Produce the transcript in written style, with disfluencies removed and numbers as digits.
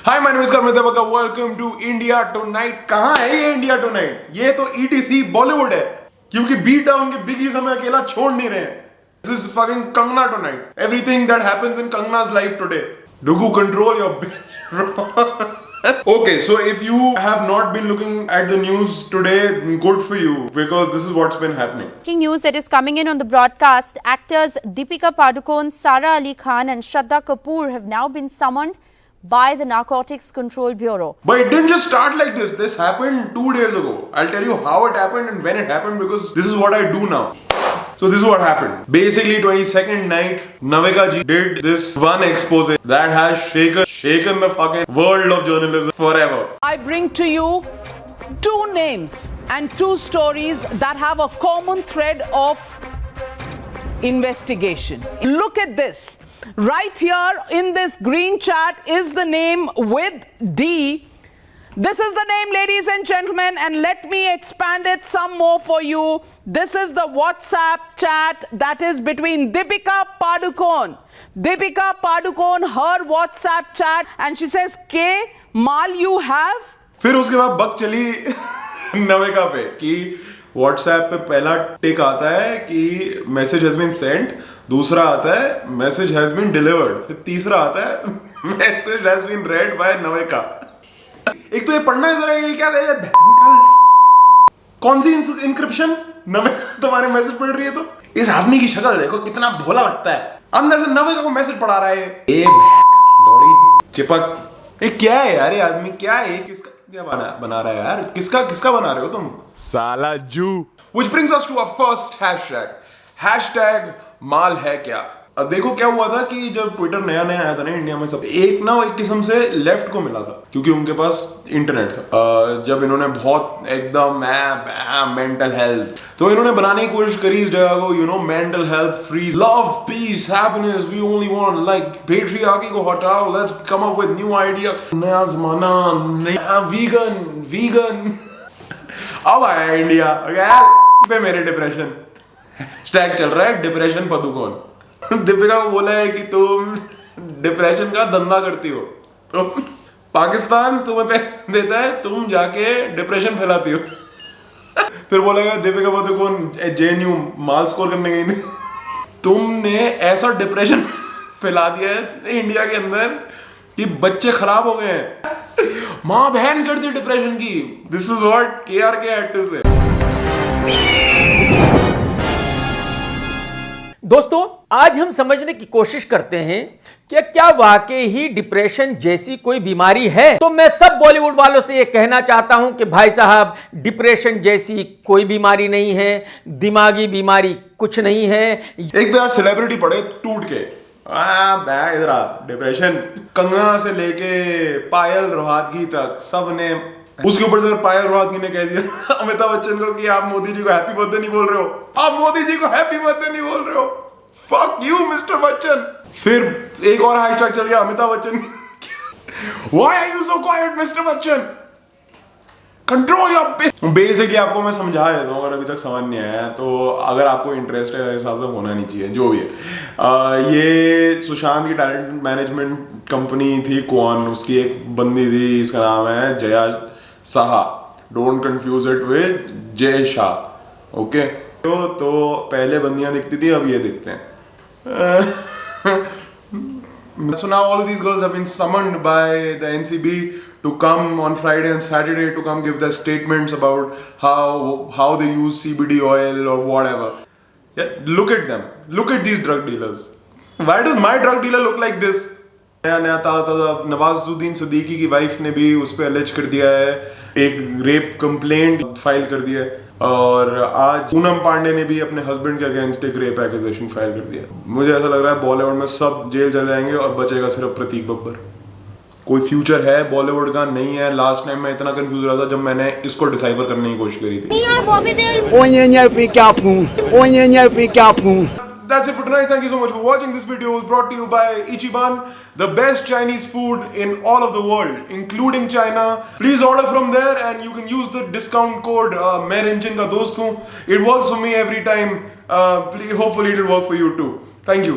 Hi my name is कर्मित बका, welcome to India tonight. कहाँ है ये इंडिया टुनाइट? ये तो ईटीसी बॉलीवुड है, क्योंकि बी टाउन के बिगीज हमें अकेला छोड़ नहीं रहे हैं। This is fucking Kangana tonight. Everything that happens in Kangana's life today. Dugu, control your Okay, so if you have not been looking at the news today, good for you, because this is what's been happening. Breaking news that is coming in on the broadcast: actors Deepika Padukone, Sara Ali Khan and Shraddha Kapoor have now been summoned by the Narcotics Control Bureau. But it didn't just start like this. This happened 2 days ago. I'll tell you how it happened and when it happened, because this is what I do now. So this is what happened. Basically, 22nd night, Navika ji did this one expose that has shaken the fucking world of journalism forever. I bring to you two names and two stories that have a common thread of investigation. Look at this. Right here in this green chat is the name with D. This is the name, ladies and gentlemen, and let me expand it some more for you. This is the WhatsApp chat that is between Deepika Padukone. Deepika Padukone, her WhatsApp chat, and she says, K, Mal you have? फिर उसके बाद बक चली नविका पे कि WhatsApp पे पहला टिक आता है कि मैसेज हैज बीन सेंट, दूसरा आता है मैसेज हैज बीन डिलीवर्ड, फिर तीसरा आता है message has been read by Navika. एक तो ये पढ़ना है जरा, ये क्या है, कौन सी इंक्रिप्शन? नविका तुम्हारे मैसेज पढ़ रही है तो इस आदमी की शक्ल देखो, कितना भोला लगता है। अंदर से नविका को मैसेज पढ़ा रहा है ये लौड़ी चिपक। ये क्या है यार, ये आदमी क्या है? किसका क्या बना रहा है यार? किसका बना रहे हो तुम? साला जू। Which brings us to our first hashtag. Hashtag माल है क्या। अब देखो क्या हुआ था कि जब ट्विटर नया आया था ना इंडिया में, सब एक किस्म से लेफ्ट को मिला था, क्योंकि उनके पास इंटरनेट था। जब इन्होंने बहुत एकदम मेंटल हेल्थ, तो इन्होंने बनाने की कोशिश करी इस जगह को, you know, mental health free, love, peace, happiness, we only want, like patriarchy को हटाओ, let's come up with new idea, नया जमाना, नया वीगन। अब आया इंडिया पे मेरे डिप्रेशन हैशटैग चल रहा है, डिप्रेशन पदुकोण। दीपिका को बोला है कि तुम डिप्रेशन का धंधा करती हो, तो पाकिस्तान तुम्हें पैसे देता है, तुम जाके डिप्रेशन फैलाती हो। फिर बोलेगा दीपिका पादुकोण जेएनयू माल स्कोर करने गई थी, तुमने ऐसा डिप्रेशन फैला दिया है इंडिया के अंदर कि बच्चे खराब हो गए हैं, माँ बहन करती है डिप्रेशन की। This is what KRK had to say. दोस्तों, आज हम समझने की कोशिश करते हैं कि क्या वाकई ही डिप्रेशन जैसी कोई बीमारी है। तो मैं सब बॉलीवुड वालों से यह कहना चाहता हूं कि भाई साहब, डिप्रेशन जैसी कोई बीमारी नहीं है, दिमागी बीमारी कुछ नहीं है। एक तो यार सेलिब्रिटी पड़े टूट के इधर आ, डिप्रेशन। कंगना से लेके पायल रोहतगी तक सब ने, उसके ऊपर से पायल रोहतगी ने कह दिया अमिताभ बच्चन को कि आप मोदी जी को हैप्पी बर्थडे नहीं बोल रहे हो, आप मोदी जी को हैप्पी बर्थडे नहीं बोल रहे हो, फक यू मिस्टर बच्चन। फिर एक और हैशटैग चल गया Amitabh Bachchan, why are you so quiet mister Bachchan, control your bitch. Basically आपको मैं समझा देता हूँ, अगर अभी तक समझ नहीं आया तो, अगर आपको इंटरेस्ट है, हिसाब से होना नहीं चाहिए, जो भी है। ये सुशांत की टैलेंट मैनेजमेंट कंपनी थी कौन, उसकी एक बंदी थी, इसका नाम है Jaya Saha, don't confuse it with Jay Shah, okay. तो पहले बंदियां दिखती थी, अब ये दिखते हैं। So now all of these girls have been summoned by the NCB to come on Friday and Saturday to come give their statements about how they use CBD oil or whatever. Yeah, look at them. Look at these drug dealers. Why does my drug dealer look like this? नया ताज़ा नवाजुद्दीन सिद्दीकी की wife ने भी उस पर allege कर दिया है, एक रेप कंप्लेंट फाइल कर दिया है, और आज पूनम पांडे ने भी अपने हस्बैंड के अगेंस्ट एक रेप एक्यूजेशन फाइल कर दिया। मुझे ऐसा लग रहा है बॉलीवुड में सब जेल चले जाएंगे और बचेगा सिर्फ प्रतीक बब्बर। कोई फ्यूचर है बॉलीवुड का? नहीं है। लास्ट टाइम मैं इतना कंफ्यूज रहा था जब मैंने इसको डिसाइफर करने की कोशिश करी थी। That's it for tonight. Thank you so much for watching. This video was brought to you by Ichiban, the best Chinese food in all of the world, including China. Please order from there and you can use the discount code मैं रिंचन का दोस्त हूँ. It works for me every time. Hopefully it will work for you too. Thank you.